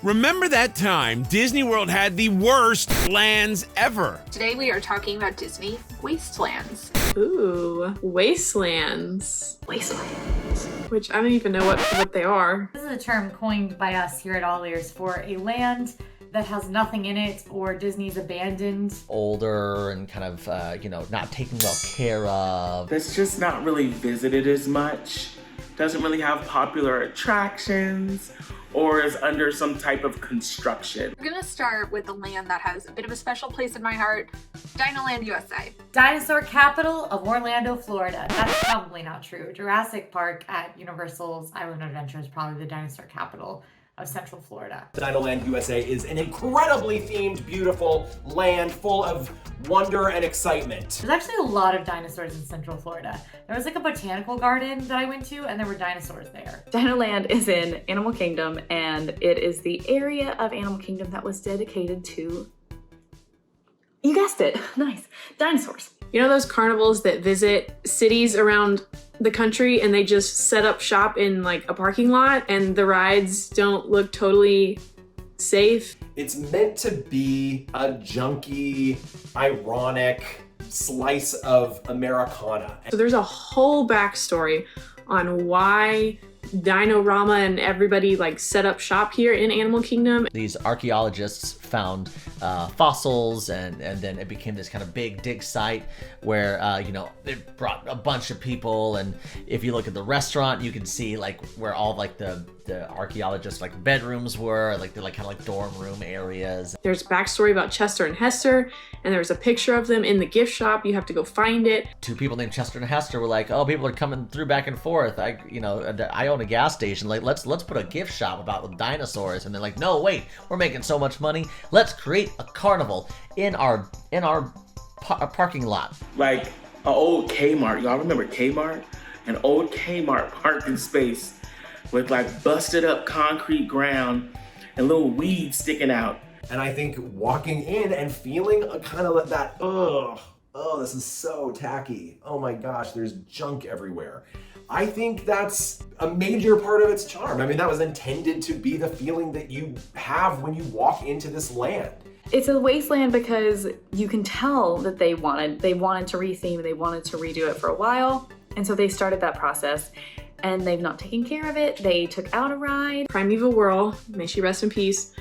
Remember that time Disney World had the worst lands ever? Today we are talking about Disney Wastelands. Ooh, wastelands. Wastelands. Which I don't even know what they are. This is a term coined by us here at AllEars for a land that has nothing in it or Disney's abandoned. Older and kind of, not taken well care of. That's just not really visited as much. Doesn't really have popular attractions or is under some type of construction. We're gonna start with the land that has a bit of a special place in my heart, DinoLand U.S.A. Dinosaur capital of Orlando, Florida. That's probably not true. Jurassic Park at Universal's Island Adventure is probably the dinosaur capital of Central Florida. DinoLand U.S.A. is an incredibly themed, beautiful land full of wonder and excitement. There's actually a lot of dinosaurs in Central Florida. There was like a botanical garden that I went to and there were dinosaurs there. DinoLand is in Animal Kingdom, and it is the area of Animal Kingdom that was dedicated to, you guessed it, nice, dinosaurs. You know those carnivals that visit cities around the country and they just set up shop in like a parking lot and the rides don't look totally safe? It's meant to be a junky, ironic slice of Americana. So there's a whole backstory on why Dinorama and everybody like set up shop here in Animal Kingdom. These archaeologists found fossils and then it became this kind of big dig site where, it brought a bunch of people. And if you look at the restaurant, you can see like where all like the archaeologists like bedrooms were, like they're like kind of like dorm room areas. There's backstory about Chester and Hester, and there's a picture of them in the gift shop. You have to go find it. Two people named Chester and Hester were like, oh, people are coming through back and forth. I own a gas station. Like, let's put a gift shop about with dinosaurs. And they're like, no, wait, we're making so much money. Let's create a carnival in our parking lot. Like an old Kmart. Y'all remember Kmart? An old Kmart parking space with like busted up concrete ground and little weeds sticking out. And I think walking in and feeling a kind of that, oh, this is so tacky. Oh my gosh, there's junk everywhere. I think that's a major part of its charm. I mean, that was intended to be the feeling that you have when you walk into this land. It's a wasteland because you can tell that they wanted to retheme, they wanted to redo it for a while. And so they started that process and they've not taken care of it. They took out a ride. Primeval Whirl, may she rest in peace.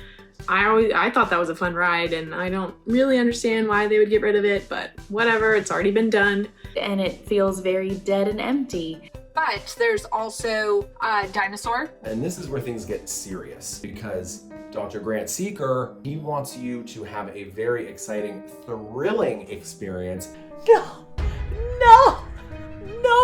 I thought that was a fun ride and I don't really understand why they would get rid of it, but whatever, it's already been done. And it feels very dead and empty. But there's also a dinosaur. And this is where things get serious because Dr. Grant Seeker, he wants you to have a very exciting, thrilling experience. No,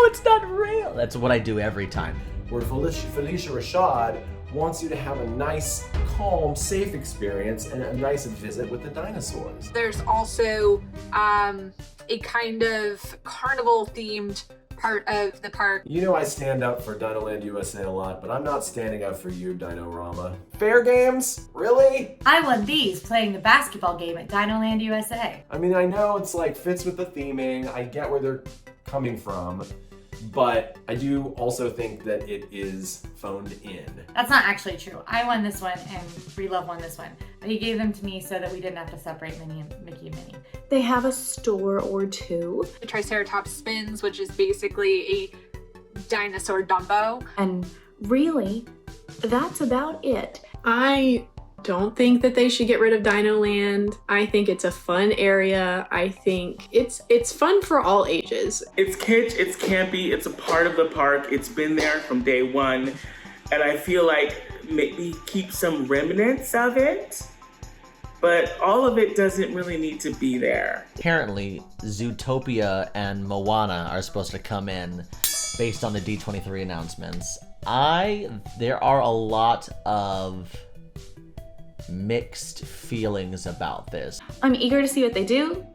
it's not real. That's what I do every time. Where Felicia Rashad wants you to have a nice, calm, safe experience and a nice visit with the dinosaurs. There's also a kind of carnival-themed part of the park. You know I stand up for DinoLand U.S.A. a lot, but I'm not standing up for you, Dinorama. Fair games? Really? I won these playing the basketball game at DinoLand U.S.A. I mean, I know it's like fits with the theming. I get where they're coming from, but I do also think that it is phoned in. That's not actually true. I won this one and Relove won this one. But he gave them to me so that we didn't have to separate Mickey and Minnie. They have a store or two. The Triceratops Spins, which is basically a dinosaur Dumbo. And really, that's about it. I don't think that they should get rid of Dinoland. I think it's a fun area. I think it's fun for all ages. It's kitsch, it's campy, it's a part of the park. It's been there from day one. And I feel like maybe keep some remnants of it, but all of it doesn't really need to be there. Apparently, Zootopia and Moana are supposed to come in based on the D23 announcements. There are a lot of mixed feelings about this. I'm eager to see what they do.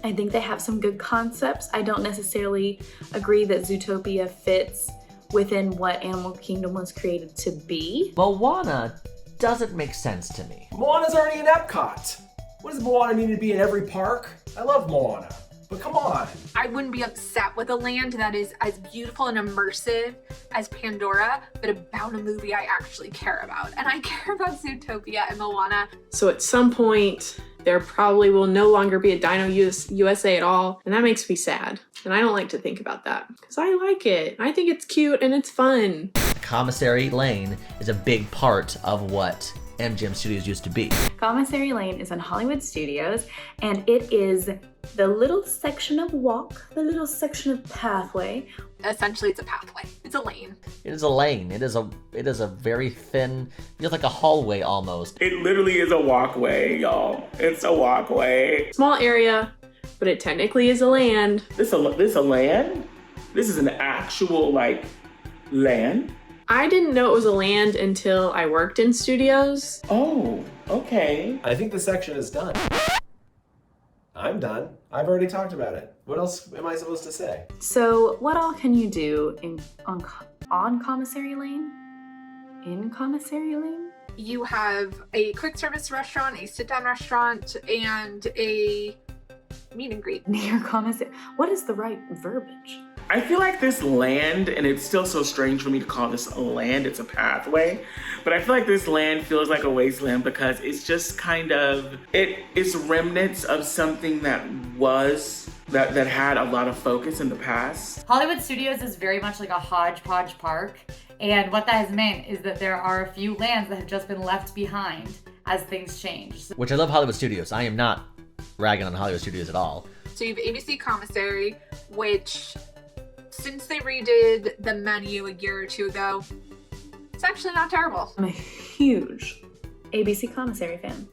I think they have some good concepts. I don't necessarily agree that Zootopia fits within what Animal Kingdom was created to be. Moana doesn't make sense to me. Moana's already in Epcot. What does Moana need to be in every park? I love Moana. But come on. I wouldn't be upset with a land that is as beautiful and immersive as Pandora, but about a movie I actually care about. And I care about Zootopia and Moana. So at some point, there probably will no longer be a Dino USA at all, and that makes me sad. And I don't like to think about that, because I like it. I think it's cute and it's fun. Commissary Lane is a big part of what MGM Studios used to be. Commissary Lane is in Hollywood Studios, and it is the little section of walk, the little section of pathway. Essentially, it's a pathway. It's a lane. It is a lane. It is a very thin, feels like a hallway almost. It literally is a walkway, y'all. It's a walkway. Small area, but it technically is a land. This a land? This is an actual, like, land? I didn't know it was a land until I worked in studios. Oh, okay. I think the section is done. I'm done. I've already talked about it. What else am I supposed to say? So what all can you do on Commissary Lane? In Commissary Lane? You have a quick service restaurant, a sit-down restaurant, and a meet and greet. Near Commissary. What is the right verbiage? I feel like this land, and it's still so strange for me to call this a land, it's a pathway, but I feel like this land feels like a wasteland because it's just kind of, it's remnants of something that had a lot of focus in the past. Hollywood Studios is very much like a hodgepodge park, and what that has meant is that there are a few lands that have just been left behind as things change. Which I love Hollywood Studios. I am not ragging on Hollywood Studios at all. So you have ABC Commissary, which, since they redid the menu a year or two ago, it's actually not terrible. I'm a huge ABC Commissary fan.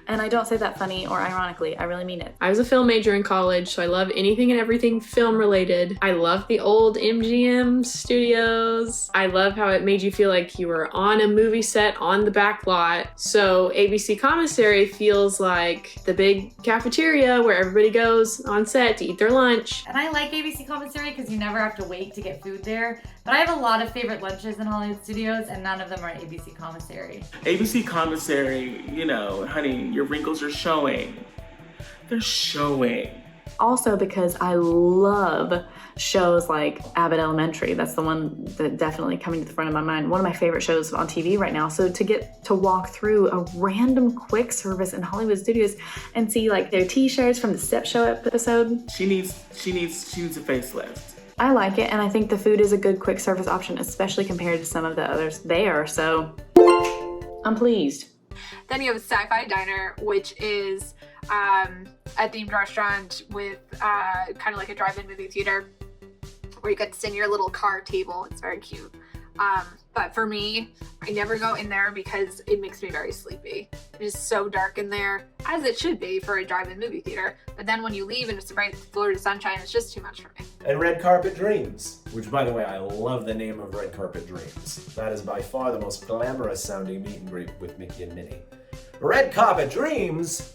And I don't say that funny or ironically, I really mean it. I was a film major in college, so I love anything and everything film related. I love the old MGM studios. I love how it made you feel like you were on a movie set on the back lot. So ABC Commissary feels like the big cafeteria where everybody goes on set to eat their lunch. And I like ABC Commissary because you never have to wait to get food there. But I have a lot of favorite lunches in Hollywood Studios, and none of them are ABC Commissary. ABC Commissary, you know, honey, your wrinkles are showing. They're showing. Also because I love shows like Abbott Elementary. That's the one that definitely coming to the front of my mind. One of my favorite shows on TV right now. So to get to walk through a random quick service in Hollywood Studios and see like their t-shirts from the Step Show episode. She needs a facelift. I like it, and I think the food is a good quick service option, especially compared to some of the others there, so I'm pleased. Then you have a SciFi Diner, which is a themed restaurant with kind of like a drive-in movie theater where you get to sit in your little car table. It's very cute. But for me, I never go in there because it makes me very sleepy. It is so dark in there, as it should be for a drive-in movie theater. But then when you leave and it's a bright Florida sunshine, it's just too much for me. And Red Carpet Dreams, which, by the way, I love the name of Red Carpet Dreams. That is by far the most glamorous sounding meet and greet with Mickey and Minnie. Red Carpet Dreams?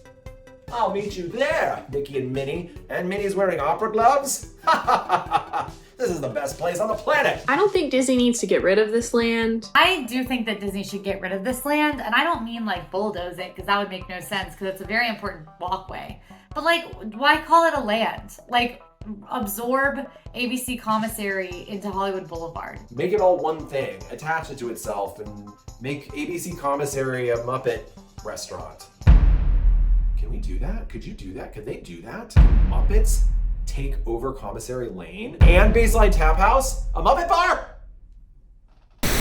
I'll meet you there, Mickey and Minnie. And Minnie's wearing opera gloves? Ha ha ha ha! This is the best place on the planet! I don't think Disney needs to get rid of this land. I do think that Disney should get rid of this land, and I don't mean like bulldoze it, because that would make no sense, because it's a very important walkway. But like, why call it a land? Like, absorb ABC Commissary into Hollywood Boulevard. Make it all one thing, attach it to itself, and make ABC Commissary a Muppet restaurant. Can we do that? Could you do that? Could they do that? Muppets take over Commissary Lane and Baseline Tap House? A Muppet bar?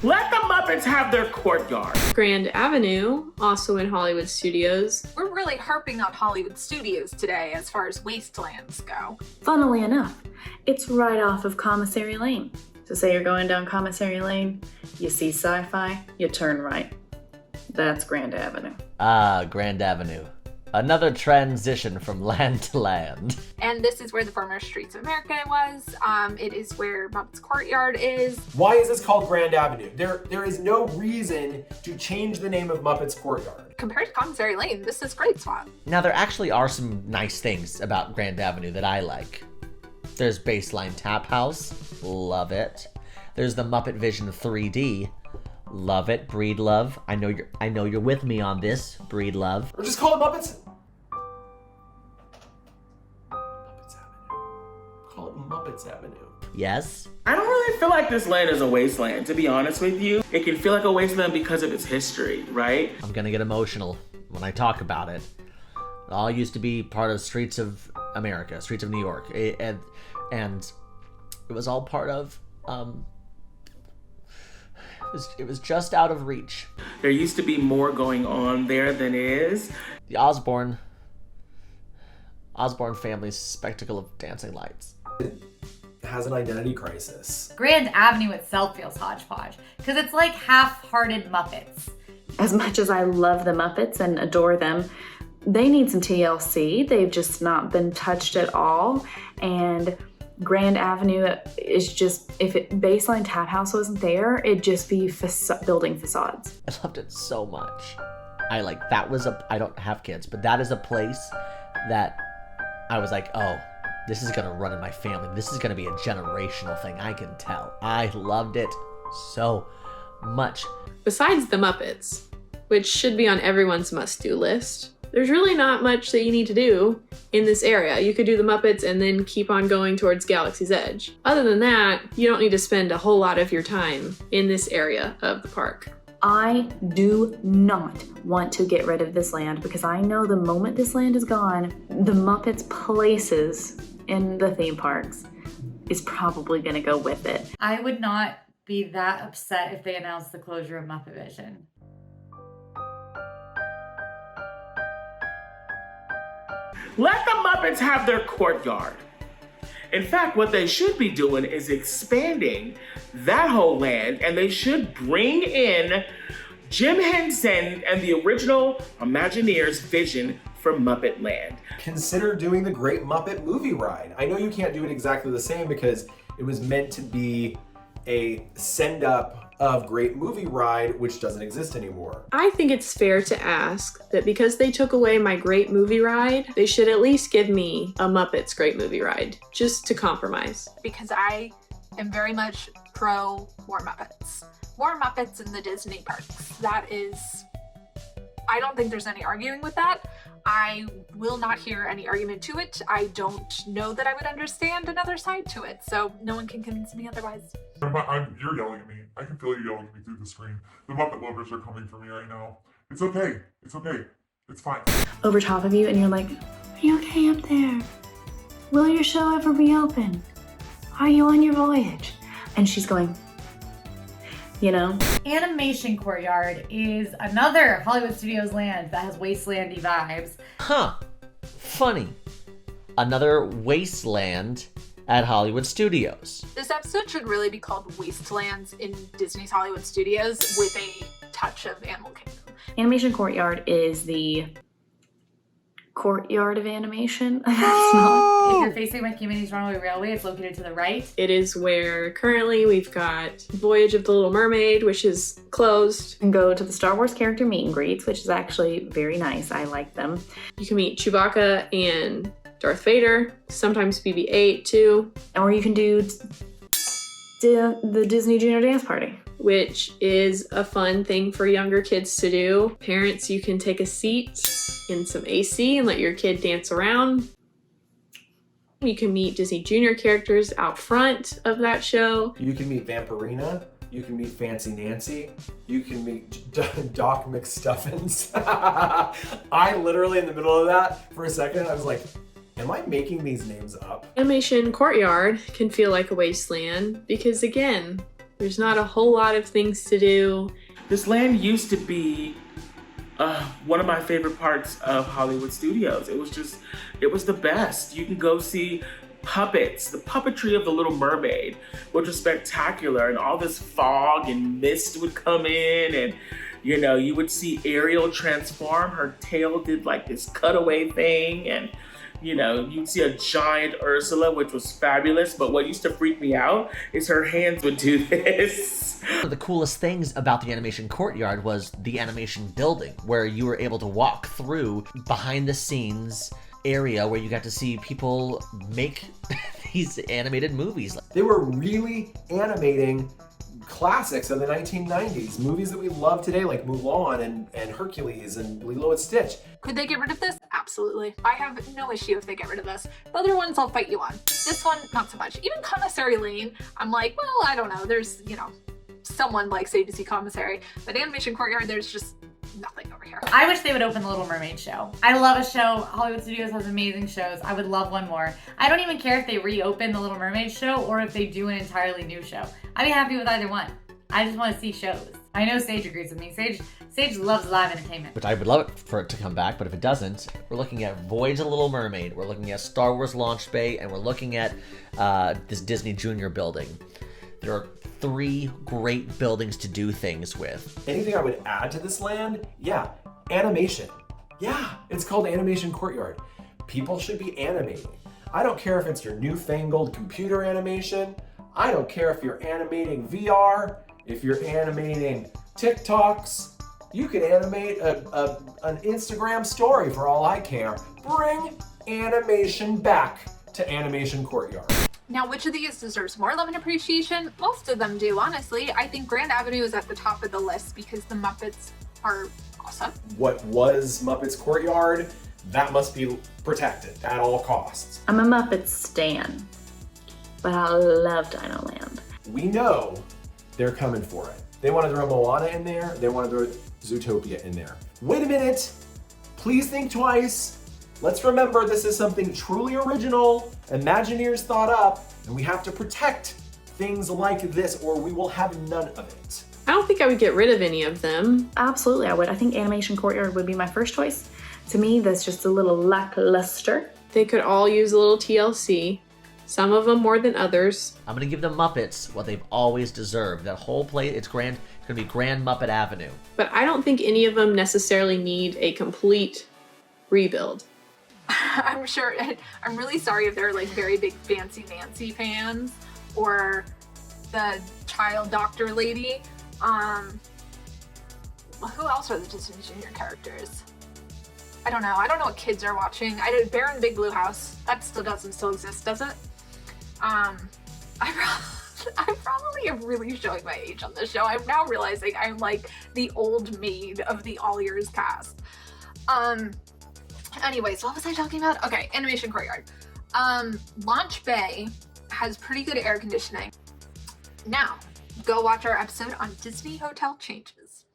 Let the Muppets have their courtyard. Grand Avenue, also in Hollywood Studios. We're really harping on Hollywood Studios today as far as wastelands go. Funnily enough, it's right off of Commissary Lane. So say you're going down Commissary Lane, you see Sci-Fi, you turn right. That's Grand Avenue. Ah, Grand Avenue. Another transition from land to land. And this is where the former Streets of America was. It is where Muppet's Courtyard is. Why is this called Grand Avenue? There is no reason to change the name of Muppet's Courtyard. Compared to Commissary Lane, this is a great spot. Now, there actually are some nice things about Grand Avenue that I like. There's Baseline Tap House. Love it. There's the MuppetVision 3D. Love it. Breed love. I know you're with me on this. Breed love. Or just call it Muppets. Muppets Avenue. Muppets Avenue. Yes? I don't really feel like this land is a wasteland, to be honest with you. It can feel like a wasteland because of its history, right? I'm gonna get emotional when I talk about it. It all used to be part of Streets of America, Streets of New York. And it was all part of, it was just out of reach. There used to be more going on there than is. The Osborne family's spectacle of dancing lights. It has an identity crisis. Grand Avenue itself feels hodgepodge because it's like half-hearted Muppets. As much as I love the Muppets and adore them, they need some TLC. They've just not been touched at all. And Grand Avenue is just, if Baseline Tap House wasn't there, it'd just be building facades. I loved it so much. I don't have kids, but that is a place that I was like, oh, this is gonna run in my family. This is gonna be a generational thing, I can tell. I loved it so much. Besides the Muppets, which should be on everyone's must-do list, there's really not much that you need to do in this area. You could do the Muppets and then keep on going towards Galaxy's Edge. Other than that, you don't need to spend a whole lot of your time in this area of the park. I do not want to get rid of this land because I know the moment this land is gone, the Muppets places in the theme parks is probably gonna go with it. I would not be that upset if they announced the closure of MuppetVision. Let the Muppets have their courtyard. In fact, what they should be doing is expanding that whole land, and they should bring in Jim Henson and the original Imagineers' vision for Muppet Land. Consider doing the Great Muppet Movie Ride. I know you can't do it exactly the same because it was meant to be a send-up of Great Movie Ride, which doesn't exist anymore. I think it's fair to ask that because they took away my Great Movie Ride, they should at least give me a Muppets Great Movie Ride, just to compromise. Because I am very much pro more Muppets. More Muppets in the Disney parks. That is, I don't think there's any arguing with that. I will not hear any argument to it. I don't know that I would understand another side to it, so no one can convince me otherwise. You're yelling at me. I can feel you yelling at me through the screen. The Muppet lovers are coming for me right now. It's okay. It's okay. It's fine. Over top of you, and you're like, are you okay up there? Will your show ever reopen? Are you on your voyage? And she's going, you know? Animation Courtyard is another Hollywood Studios land that has wastelandy vibes. Huh. Funny. Another wasteland at Hollywood Studios. This episode should really be called Wastelands in Disney's Hollywood Studios with a touch of Animal Kingdom. Animation Courtyard is the courtyard of animation. That's not. If you're facing Mickey Minnie's Runaway Railway, it's located to the right. It is where currently we've got Voyage of the Little Mermaid, which is closed. And go to the Star Wars character meet and greets, which is actually very nice. I like them. You can meet Chewbacca and Darth Vader, sometimes BB-8 too. Or you can do the Disney Junior Dance Party, which is a fun thing for younger kids to do. Parents, you can take a seat in some AC and let your kid dance around. You can meet Disney Junior characters out front of that show. You can meet Vampirina. You can meet Fancy Nancy. You can meet Doc McStuffins. I literally, in the middle of that, for a second, I was like, am I making these names up? Animation Courtyard can feel like a wasteland because, again, there's not a whole lot of things to do. This land used to be one of my favorite parts of Hollywood Studios. It was the best. You can go see puppets. The puppetry of the Little Mermaid, which was spectacular, and all this fog and mist would come in, and you would see Ariel transform. Her tail did like this cutaway thing, and you'd see a giant Ursula, which was fabulous, but what used to freak me out is her hands would do this. One of the coolest things about the Animation Courtyard was the animation building, where you were able to walk through behind the scenes area where you got to see people make these animated movies. They were really animating classics of the 1990s, movies that we love today, like Mulan and Hercules and Lilo and Stitch. Could they get rid of this? Absolutely. I have no issue if they get rid of this. The other ones I'll fight you on. This one, not so much. Even Commissary Lane, I'm like, well, I don't know. There's, you know, someone likes ABC Commissary. But Animation Courtyard, there's just nothing over here. I wish they would open the Little Mermaid show. I love a show. Hollywood Studios has amazing shows. I would love one more. I don't even care if they reopen the Little Mermaid show or if they do an entirely new show. I'd be happy with either one. I just want to see shows. I know Sage agrees with me. Sage loves live entertainment. But I would love it for it to come back, but if it doesn't, we're looking at Voyage of the Little Mermaid, we're looking at Star Wars Launch Bay, and we're looking at this Disney Junior building. There are 3 great buildings to do things with. Anything I would add to this land? Yeah, animation. Yeah, it's called Animation Courtyard. People should be animating. I don't care if it's your newfangled computer animation. I don't care if you're animating VR, if you're animating TikToks. You can animate an Instagram story for all I care. Bring animation back to Animation Courtyard. Now, which of these deserves more love and appreciation? Most of them do, honestly. I think Grand Avenue is at the top of the list because the Muppets are awesome. What was Muppets Courtyard, that must be protected at all costs. I'm a Muppet stan, but I love DinoLand. We know they're coming for it. They want to throw Moana in there. They want to throw Zootopia in there. Wait a minute. Please think twice. Let's remember this is something truly original, Imagineers thought up, and we have to protect things like this or we will have none of it. I don't think I would get rid of any of them. Absolutely, I would. I think Animation Courtyard would be my first choice. To me, that's just a little lackluster. They could all use a little TLC. Some of them more than others. I'm gonna give the Muppets what they've always deserved. That whole place, it's grand. It's gonna be Grand Muppet Avenue. But I don't think any of them necessarily need a complete rebuild. I'm sure, I'm really sorry if they're like very big Fancy Nancy fans or the child doctor lady. Who else are the Disney Junior characters? I don't know. I don't know what kids are watching. I did Bear in the Big Blue House. That still doesn't exist, does it? I probably am really showing my age on this show. I'm now realizing I'm like the old maid of the AllEars cast. Anyways, what was I talking about? Okay, Animation Courtyard. Launch Bay has pretty good air conditioning. Now, go watch our episode on Disney hotel changes.